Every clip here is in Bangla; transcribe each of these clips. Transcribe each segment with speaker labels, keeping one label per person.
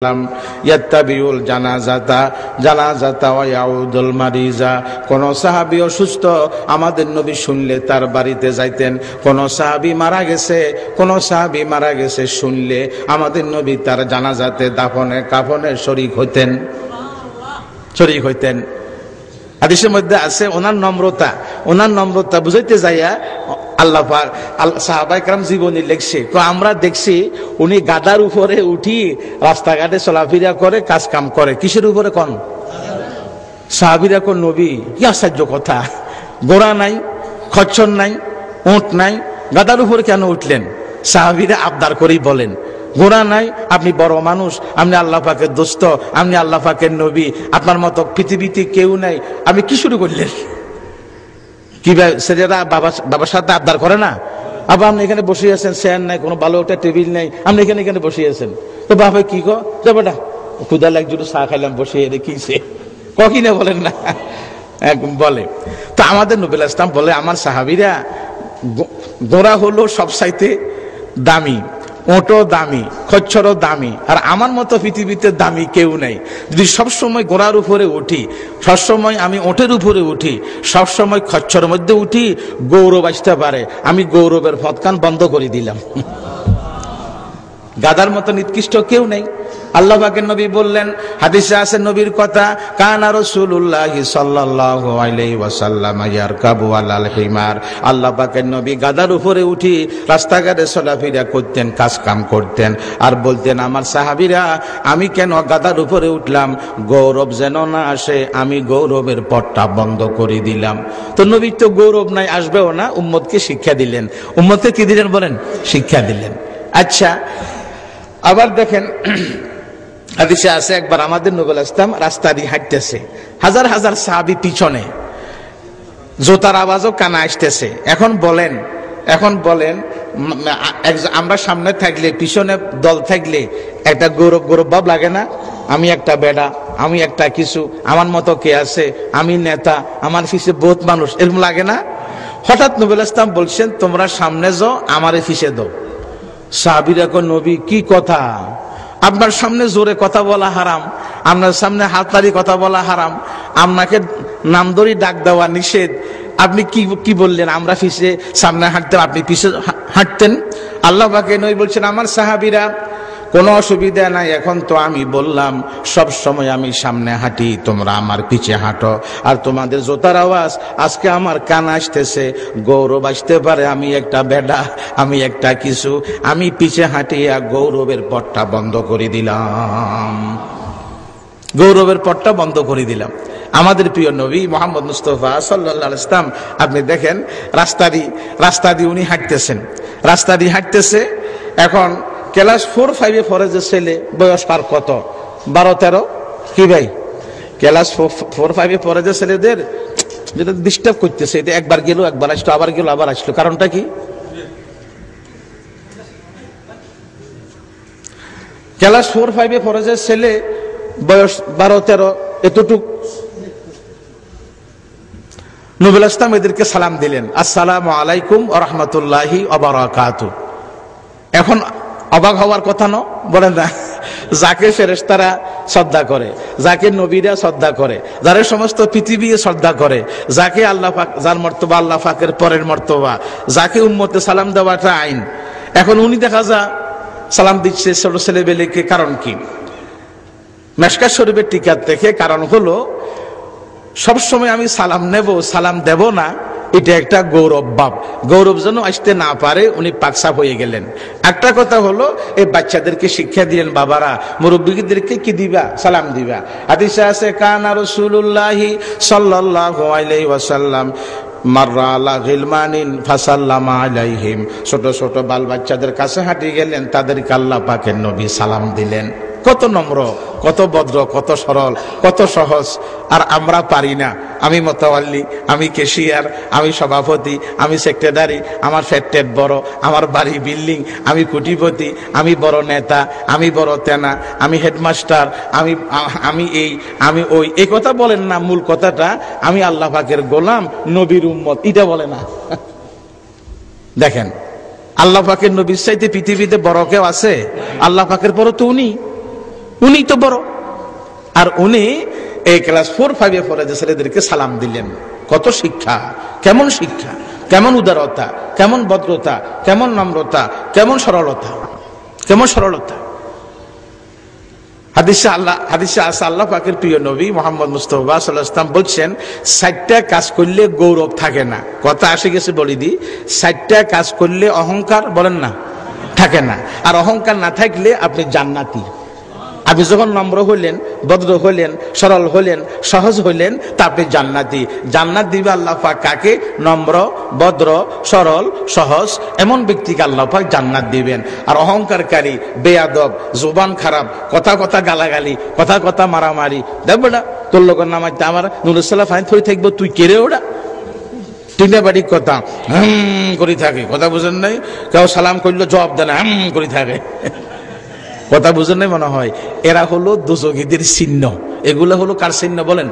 Speaker 1: ইয়াত্তাবিউল জানাজাতা ওয়া ইয়াউদুল মারিজা। কোন সাহাবী অসুস্থ আমাদের নবী শুনলে তার বাড়িতে যাইতেন। কোন সাহাবী মারা গেছে শুনলে আমাদের নবী তার জানাজাতে কাফনে শরীক হইতেন। হাদিসের মধ্যে আছে ওনার নম্রতা বুঝাইতে যাইয়া আল্লাহ পাক সাহাবায়ে কেরাম জীবনী লিখছে। তো আমরা দেখছি উনি গাদার উপরে উঠি রাস্তাঘাটে চলাফেরা করে, কাজ কাম করে। কিসের উপরে কোন? সাহাবীরা কোন নবী, কি আশ্চর্য কথা! ঘোড়া নাই, খচ্চর নাই, উট নাই, গাদার উপরে কেন উঠলেন? সাহাবীরা আবদার করেই বলেন, ঘোড়া নাই, আপনি বড় মানুষ, আপনি আল্লাহ পাকের দোস্ত, আপনি আল্লাহ পাকের নবী, আপনার মতো পৃথিবীতে কেউ নাই, আপনি কি শুরু করলেন? কি ছেলেরা বাবার সাথে আবদার করে না? আবার আপনি এখানে বসে আছেন, চেয়ার নাই, কোনো ভালো একটা টেবিল নাই, আপনি এখানে বসে আছেন। তো বাবা কি বেটা ক্ষুদা লাগছিল, চা খাইলাম বসে রেখেছে, কি না বলেন না? বলে। তো আমাদের নবী ইসলাম বলে, আমার সাহাবীরা গোড়া হলো সবচাইতে দামি, ওটও দামি, খচ্চরও দামি, আর আমার মতো পৃথিবীতে দামি কেউ নাই। যদি সবসময় গোড়ার উপরে উঠি, সবসময় আমি ওটের উপরে উঠি, সবসময় খচ্চরের মধ্যে উঠি, গৌরব আসতে পারে, আমি গৌরবের ফতকান বন্ধ করে দিলাম। গাদার মতো নিকৃষ্ট কেউ নেই। আল্লাহ পাকের নবী বললেন, হাদিসে আছে নবীর কথা, কানা রাসূলুল্লাহ সাল্লাল্লাহু আলাইহি ওয়াসাল্লাম ইয়ারকাবু আলাল হিমার। আল্লাহ পাকের নবী গাদার উপরে উঠি রাস্তাঘাটে চলাফেরা করতেন, কাজ কাম করতেন, আর বলতেন, আমার সাহাবীরা আমি কেন গাদার উপরে উঠলাম? গৌরব যেন না আসে, আমি গৌরবের পথটা বন্ধ করে দিলাম। তো নবীর তো গৌরব নাই, আসবেও না। উম্মতকে শিক্ষা দিলেন। উম্মতকে কি দিলেন বলেন? শিক্ষা দিলেন। আচ্ছা, আবার দেখেন হাদিসে আছে, একবার আমাদের নবী ইসলাম রাস্তা দিয়ে হাঁটতেছে, হাজার হাজার সাহাবী পিছনে, জোতার আওয়াজও কানে আসতেছে। এখন বলেন আমরা সামনে থাকলে, পিছনে দল থাকলে একটা গৌরব ভাব লাগে না? আমি একটা বেড়া, আমি একটা কিছু, আমার মতো কে আছে, আমি নেতা, আমার পিছে বহুত মানুষ, এরকম লাগে না? হঠাৎ নবী ইসলাম বলছেন, তোমরা সামনে যাও, আমারে পিছে দাও। সাহাবীরা কো, নবী কি কথা? আপনার সামনে জোরে কথা বলা হারাম, আপনার সামনে হাততালি কথা বলা হারাম, আপনাকে নাম ধরে ডাক দেওয়া নিষেধ, আপনি কি বললেন? আমরা পিছে সামনে হাঁটতেন, আপনি পিছে হাঁটতেন। আল্লাহ পাকে নবী বলছেন, আমার সাহাবীরা কোনো অসুবিধা নাই, এখন তো আমি বললাম সব সময় আমি সামনে হাঁটি, তোমরা আমার পিছে হাঁটো, আর তোমাদের জোতার আওয়াজ আজকে আমার কান আসতেছে, গৌরব আসতে পারে, আমি একটা বেডা, আমি একটা কিছু, আমি পিছে হাঁটিয়া গৌরবের পথটা বন্ধ করে দিলাম। গৌরবের পথটা বন্ধ করে দিলাম। আমাদের প্রিয় নবী মুহাম্মদ মুস্তাফা সাল্লাল্লাহু আলাইহি ওয়াসাল্লাম, আপনি দেখেন রাস্তা দিয়ে উনি হাঁটতেছে। এখন ক্লাস 4-5 পড়ে যে ছেলে, বয়স তার কত? 12-13, কি ভাই? ক্লাস 4-5 পড়ে যে ছেলেদের যেটা ডিস্টার্ব করতেছে, এটা একবার গেল, একবার আসলো, আবার গেল, আবার আসলো, কারণটা কি? ক্লাস 4-5 পড়ে যে ছেলে, বয়স 12-13, এতটুক। নবী ইসলাম এদেরকে সালাম দিলেন, আসসালামু আলাইকুম ওয়া রাহমাতুল্লাহি ওয়া বারাকাতুহু। এখন অবাক হওয়ার কথা না, বলেন না? যাকে ফেরেশতারা শ্রদ্ধা করে, যাকে নবীরা শ্রদ্ধা করে, যারা সমস্ত পৃথিবী শ্রদ্ধা করে, যাকে আল্লাহ পাক, যার মর্তবা আল্লাহ পাকের পরের মর্তবা, যাকে উম্মতে সালাম দেওয়াটা আইন, এখন উনি দেখা যায় সালাম দিচ্ছে ছোট ছেলেবেলেকে। কারণ কি? মেশকাত শরীফের টিকার থেকে কারণ হলো, সবসময় আমি সালাম নেব, সালাম দেব না, এটা একটা গৌরব ভাব, গৌরব যেন আসতে না পারে, উনি পাকসাপ হয়ে গেলেন। একটা কথা হলো, এই বাচ্চাদেরকে শিক্ষা দিলেন, বাবারা মুরব্বীদেরকে কি দিবা? সালাম দিবা। হাদিসে আছে, কানা রাসূলুল্লাহি সাল্লাল্লাহু আলাইহি ওয়াসাল্লাম মাররা আলা গিলমানিন ফাসাল্লামা আলাইহিম। ছোট ছোট বাল বাচ্চাদের কাছে হাঁটি গেলেন, তাদেরকে আল্লাহ পাকের নবী সালাম দিলেন। কত নম্র, কত ভদ্র, কত সরল, কত সহজ। আর আমরা পারি না। আমি মোতাওয়াল্লি, আমি ক্যাশিয়ার, আমি সভাপতি, আমি সেক্রেটারি, আমার ফ্যাট বড়, আমার বাড়ি বিল্ডিং, আমি কোটিপতি, আমি বড় নেতা, আমি বড় তেনা, আমি হেডমাস্টার, আমি এই, আমি ওই, এই কথা বলেন না। মূল কথাটা, আমি আল্লাহ পাকের গোলাম, নবীর উম্মত, এটা বলে না। দেখেন, আল্লাহ পাকের নবীর চাইতে পৃথিবীতে বড় কেউ আছে? আল্লাহ পাকের বড় তো উনি। উনি তো বড়। আর উনি এই ক্লাস 4-5 পড়ে যে ছেলেদেরকে সালাম দিলেন, কত শিক্ষা, কেমন শিক্ষা, কেমন উদারতা, কেমন ভদ্রতা, কেমন নম্রতা, কেমন সরলতা, কেমন সরলতা। হাদিসে আছে আল্লাহ পাকের প্রিয় নবী মুহাম্মদ মুস্তাফা সাল্লাল্লাহু আলাইহি ওয়াসাল্লাম বলছেন, 60টা কাজ করলে গৌরব থাকে না। কথা আসে গেছে বলি দি, 60টা কাজ করলে অহংকার বলেন না থাকে না। আর অহংকার না থাকলে আপনি জান্নাতি। আপনি যখন নম্র হইলেন, ভদ্র হইলেন, সরল হইলেন, সহজ হইলেন, তা আপনি জান্নাতি। জান্নাত দিবে আল্লাহ পাক কাকে? নম্র, ভদ্র, সরল, সহজ এমন ব্যক্তিকে আল্লাহ পাক জান্নাত দিবেন। আর অহংকারকারী, বেয়াদব, জুবান খারাপ, কথা কথা গালাগালি, কথা কথা মারামারি, দেখ বেটা তোর লোকের নামাইতে আমার নুরুসাল্লাহ ফাইন থই থাকবো, তুই কেড়ে ওটা তিনটা বাড়ি কথা করে থাকে। কথা বুঝেন নাই? কেউ সালাম করলে জবাব দেয় না, করে থাকে। কথা বুঝেন নাই মনে হয়? এরা হলো দোজখীদের চিহ্ন। এগুলো হলো কার চিহ্ন বলেন?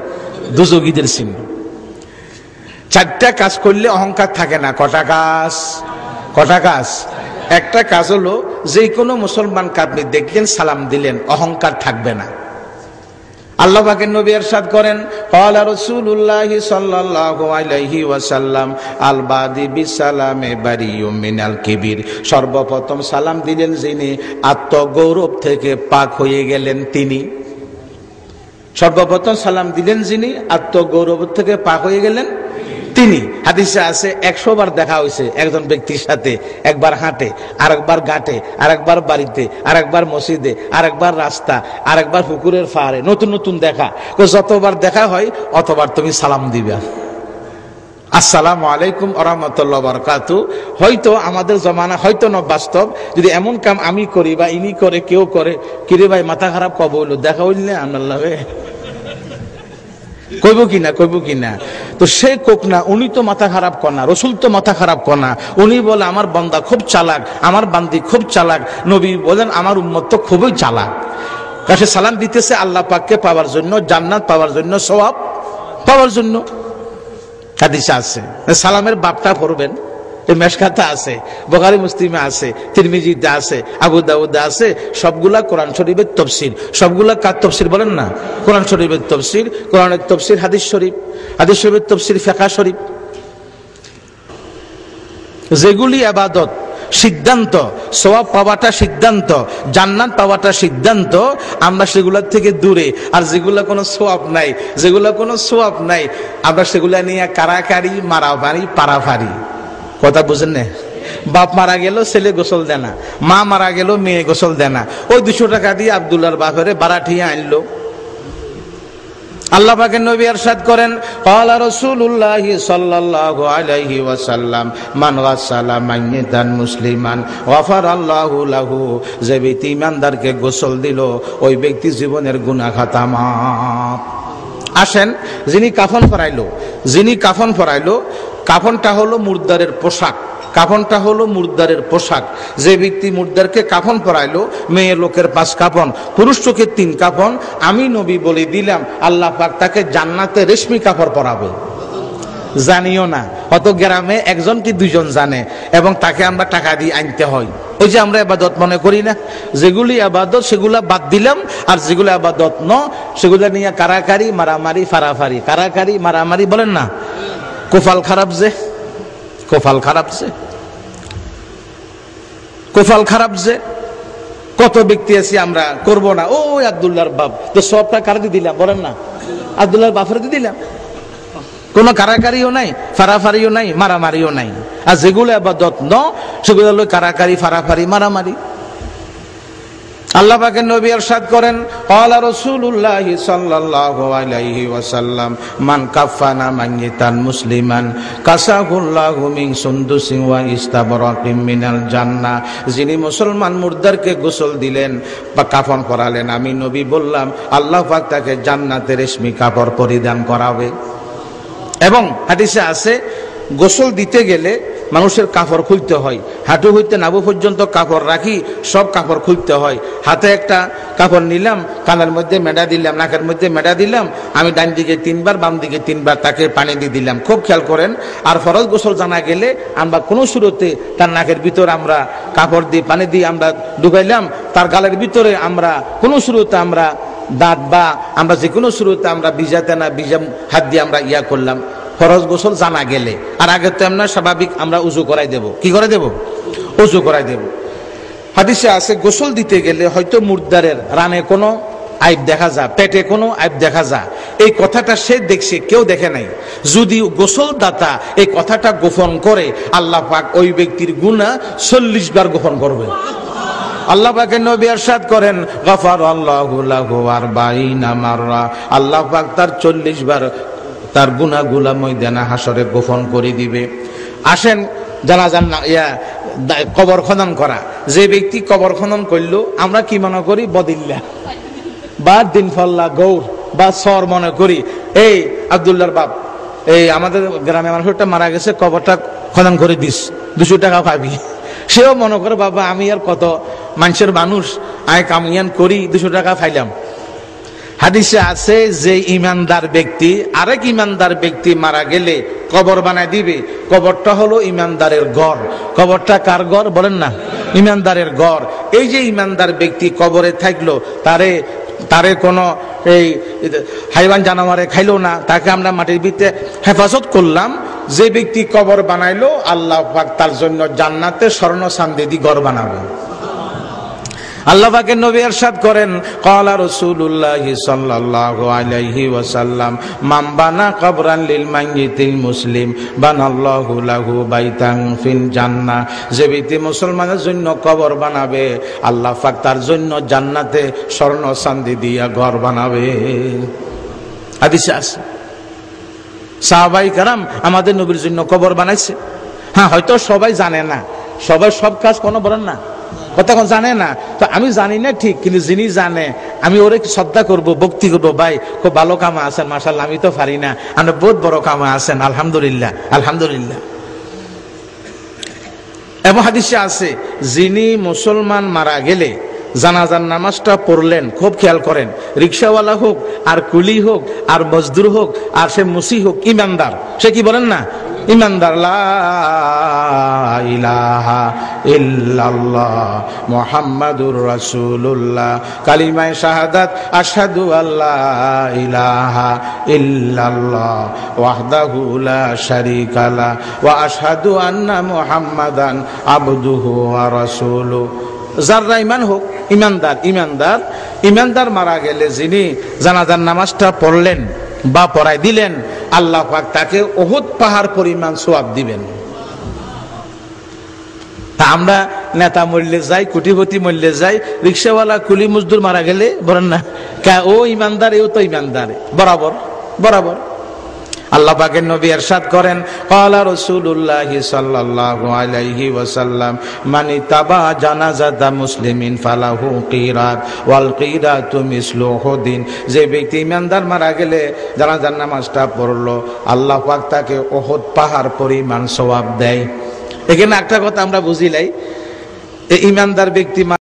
Speaker 1: দোজখীদের চিহ্ন। 4টা কাজ করলে অহংকার থাকে না। কটা কাজ? কটা কাজ? একটা কাজ হলো যে কোনো মুসলমানকে আপনি দেখলেন, সালাম দিলেন, অহংকার থাকবে না। আল্লাহ পাকের নবী ইরশাদ করেন, ক্বালা রাসূলুল্লাহ সাল্লাল্লাহু আলাইহি ওয়াসাল্লাম, আল বাদি বিসালামে বারিউম মিনাল কিবির। সর্বপ্রথম সালাম দিলেন যিনি আত্মগৌরব থেকে পাক হয়ে গেলেন তিনি। সর্বপ্রথম সালাম দিলেন যিনি আত্মগৌরব থেকে পাক হয়ে গেলেন তিনি। হাদিসে আছে 100 বার দেখা হয়েছে একজন ব্যক্তির সাথে। একবার হাঁটে, আরেকবার ঘাটে, আরেকবার বাড়িতে, আরেকবার মসজিদে, আরেকবার রাস্তা, আরেকবার পুকুরের পাড়ে, নতুন নতুন দেখা। যতবার দেখা হয় অতবার তুমি সালাম দিবে, আসসালামু আলাইকুম ওয়া রাহমাতুল্লাহি ওয়া বারাকাতুহু। হয়তো আমাদের জমানা হয়তো না বাস্তব, যদি এমন কাম আমি করি বা ইনি করে, কেউ করে, কিরে ভাই মাথা খারাপ কবে হইলো, দেখা হইলে আল্লাহ কইব কিনা, কইব কিনা? তো সে কোক না, উনি তো মাথা খারাপ কনা, রসুল তো মাথা খারাপ কনা। উনি বলে আমার বান্দা খুব চালাক, আমার বান্দি খুব চালাক। নবী বলেন আমার উম্মত তো খুবই চালাক। কাছে সালাম দিতেছে আল্লাহ পাককে পাওয়ার জন্য, জান্নাত পাওয়ার জন্য, সওয়াব পাওয়ার জন্য। হাদিসে আছে সালামের বাপটা পড়বেন, এই মেশকাতে আছে, বুখারী মুসলিমে আছে, তিরমিজিতে আছে, আবু দাউদে আছে। সবগুলা কোরআন শরীফের তাফসীর। সবগুলা কার তাফসীর বলেন না? কোরআন শরীফের তাফসীর। কোরআনের তাফসীর হাদিস শরীফ, হাদিস শরীফের তাফসীর ফিকহ শরীফ। যেগুলি ইবাদত সিদ্ধান্ত, সওয়াব পাওয়াটা সিদ্ধান্ত, জান্নাত পাওয়াটা সিদ্ধান্ত, আমরা সেগুলোর থেকে দূরে। আর যেগুলো কোনো সওয়াব নাই, যেগুলো কোনো সওয়াব নাই, আমরা সেগুলা নিয়ে কারাকারি, মারামারি, পারাফারি। কথা বুঝেন না? বাপ মারা গেল ছেলে গোসল দেয় না, মা মারা গেল মেয়ে গোসল দেয় না। ওই 200 টাকা দিয়ে আব্দুল্লাহর বাপেরে বারাঠিয়ে আনলো। আল্লাহ পাকের নবী ইরশাদ করেন, ক্বালা রাসূলুল্লাহ সাল্লাল্লাহু আলাইহি ওয়াসাল্লাম, মান গাসালা মাইয়াতান মুসলিমান গাফারাল্লাহু লাহু। যে ব্যক্তি ইমানদারকে গোসল দিল, ওই ব্যক্তি জীবনের গুনাহ খাতা মাফ। আসেন, যিনি কাফন পরাইলো, যিনি কাফন পরাইলো, কাফনটা হলো মুর্দারের পোশাক। কাফনটা হলো মুর্দারের পোশাক। যে ব্যক্তি মুর্দারকে কাফন পরাইলো, মেয়ে লোকের 5 কাফন, পুরুষ লোকের 3 কাফন, আমি নবী বলে দিলাম আল্লাহ পাক তাকে জান্নাতে রেশমি কাপড় পরাবে। জানিও না, অত গ্রামে 1জন কি 2জন জানে, এবং তাকে আমরা টাকা দিয়ে আনতে হয়। ওই যে আমরা ইবাদত মনে করি না, যেগুলি ইবাদত সেগুলা বাদ দিলাম, আর যেগুলো ইবাদত ন সেগুলা নিয়ে কারাকারি, মারামারি, ফারাফারি। কারাকারি, মারামারি বলেন না, কোফাল খারাপ যে, কোফাল খারাপ যে, কোফাল খারাপ যে। কত ব্যক্তি আছি আমরা করব না। ওই আব্দুল্লাহর বাপ তো, সবটা কার দিয়ে দিলাম বলেন না? আব্দুল্লাহর বাপের দিয়ে দিলাম। কোনো কারাকারিও নাই, ফারাফারিও নাই, মারামারিও নাই। আর যেগুলো ইবাদত ন সেগুলো হলো কারাকারি, ফারাফারি, মারামারি। আল্লাহ পাকের নবী ইরশাদ করেন, ক্বালা রাসূলুল্লাহ সাল্লাল্লাহু আলাইহি ওয়াসাল্লাম, মান কাফানা মাইয়াতান মুসলিমান কাসাহুল্লাহু মিন সুন্দুসিন ওয়া ইস্তাবরাকিম মিনাল জান্নাহ। যিনি মুসলমান মুর্দারকে গোসল দিলেন বা কাফন পরালেন, আমি নবী বললাম আল্লাহ পাক তাকে জান্নাতের রেশমি কাপড় পরিধান করাবে। এবং হাদিসে আছে গোসল দিতে গেলে মানুষের কাপড় খুলতে হয়, হাঁটু হইতে নাভি পর্যন্ত কাপড় রাখি, সব কাপড় খুলতে হয়। হাতে একটা কাপড় নিলাম, কানের মধ্যে মেডা দিলাম, নাকের মধ্যে মেডা দিলাম, আমি ডান দিকে 3 বার বাম দিকে 3 বার তাকে পানি দিয়ে দিলাম। খুব খেয়াল করেন। আর ফরজ গোসল জানা গেলে আমরা কোনো শুরুতে তার নাকের ভিতরে আমরা কাপড় দিয়ে পানি দিয়ে আমরা ঢুকাইলাম, তার গালের ভিতরে আমরা কোনো শুরুতে আমরা দাঁত বা আমরা যে কোনো শুরুতে আমরা ভিজাতে না ভিজা হাত দিয়ে আমরা ইয়া করলাম, ফরজ গোসল জানা গেলে। আর আগে তো আমরা স্বাভাবিক আমরা উজু করাই দেব। কি করে দেব? উজু করাই দেব। হাদিসে আছে গোসল দিতে গেলে হয়তো মুর্দারের রানে কোনো আইব দেখা যায়, পেটে কোনো আইব দেখা যায়, এই কথাটা সে দেখছে, কেউ দেখে নাই। যদি গোসল দাতা এই কথাটা গোপন করে, আল্লাহ পাক ওই ব্যক্তির গুনাহ 40 বার গোপন করবে। আল্লাহ পাকের নবী ইরশাদ করেন, গফারাল্লাহু লাহু 40 মাররা, আল্লাহ পাক তার 40 বার তার গুনাহগুলা ময়দানে হাসরে গোপন করে দিবে। আসেন জানাজান কবর খনন করা। যে ব্যক্তি কবর খনন করলো, আমরা কি মনে করি? বদিল্লা বা দিনফল্লা গৌর বা সর মনে করি। এই আব্দুল্লাহর বাপ, এই আমাদের গ্রামে মানুষটা মারা গেছে, কবরটা খনন করে দিস, 200 টাকা পাবি। সেও মনে করে বাবা আমি আর কত মানুষের মানুষ, আমি কামিয়ান করি, 200 টাকা পাইলাম। হাদিসে আছে যে ইমানদার ব্যক্তি আরেক ইমানদার ব্যক্তি মারা গেলে কবর বানায় দিবে। কবরটা হলো ইমানদারের ঘর। কবরটা কার ঘর বলেন না? ইমানদারের ঘর। এই যে ইমানদার ব্যক্তি কবরে থাকলো, তারে কোনো এই হাইওয়ান জানোয়ারে খাইলো না, তাকে আমরা মাটির ভিতরে হেফাজত করলাম। যে ব্যক্তি কবর বানাইলো, আল্লাহ পাক তার জন্য জান্নাতে স্বর্ণ চাঁদি দিয়ে ঘর বানাবে। আল্লাহ পাকের নবী ইরশাদ করেন, ক্বালা রাসূলুল্লাহ সাল্লাল্লাহু আলাইহি ওয়াসাল্লাম, মান বানা কবরান লিল মাইয়িতিল মুসলিম বানাল্লাহু লাহু বাইতান ফিল জান্নাহ। যে ব্যক্তি মুসলমানের জন্য কবর বানাবে, আল্লাহ পাক তার জন্য জান্নাতে স্বর্ণ চাঁদি দিয়া ঘর বানাবে। হাদিসে আছে। সাহাবায়ে কেরাম আমাদের নবীর জন্য কবর বানাইছে। হ্যাঁ, হয়তো সবাই জানে না, সবাই সব কাজ কোনো বলেন না, কথা কোন জানে না। তো আমি জানি না ঠিক, কিন্তু যিনি জানে আমি ওরে শ্রদ্ধা করব, ভক্তি করবো। ভাই খুব ভালো কামা আছেন, মাশাআল্লাহ, আমি তো পারি না, আপনি বহুত বড় কামা আছেন, আলহামদুলিল্লাহ আলহামদুলিল্লাহ। এবং হাদিসে আছে, যিনি মুসলমান মারা গেলে জানাজার নামাজটা পড়লেন, খুব খেয়াল করেন, রিক্সাওয়ালা হোক আর কুলি হোক আর মজদুর হোক আর সে মুসি হোক, ইমানদার, সে কি বলেন না? ইমানদার। লা ইলাহা ইল্লাল্লাহ মুহাম্মাদুর রাসূলুল্লাহ, কালিমায়ে শাহাদাত, আশহাদু আল্লা ইলাহা ইল্লাল্লাহ ওয়াহদাহু লা শারীকা লা ওয়া আশহাদু আন্না মুহাম্মাদান আবদুহু ওয়া রাসূলুহু। যারা ঈমান হোক, ইমানদার ইমানদার ইমানদার মারা গেলে যিনি জানাজার নামাজটা পড়লেন বা পড়াই দিলেন, আল্লাহ পাক তাকে উহুদ পাহাড় পরিমাণ সওয়াব দিবেন। তা আমরা নেতা মরলে যাই, কোটিপতি মরলে যাই, রিকশাওয়ালা কুলি মজদুর মারা গেলে বলেন না ও ইমানদার, এও তো ইমানদার, বরাবর বরাবর। আল্লাহ পাকের নবী ইরশাদ করেন, ক্বালা রাসূলুল্লাহ সাল্লাল্লাহু আলাইহি ওয়াসাল্লাম, মান তাবা জানাজাতা মুসলিমিন ফালাহু কিরাত ওয়াল কিরাতু মিসলু উহুদিন। যে ব্যক্তি ইমানদার মারা গেলে জানাজার নামাজটা পড়লো, আল্লাহ পাক তাকে উহুদ পাহাড় পরিমাণ সওয়াব দেয়। এখানে একটা কথা আমরা বুঝিলাই, এই ইমানদার ব্যক্তি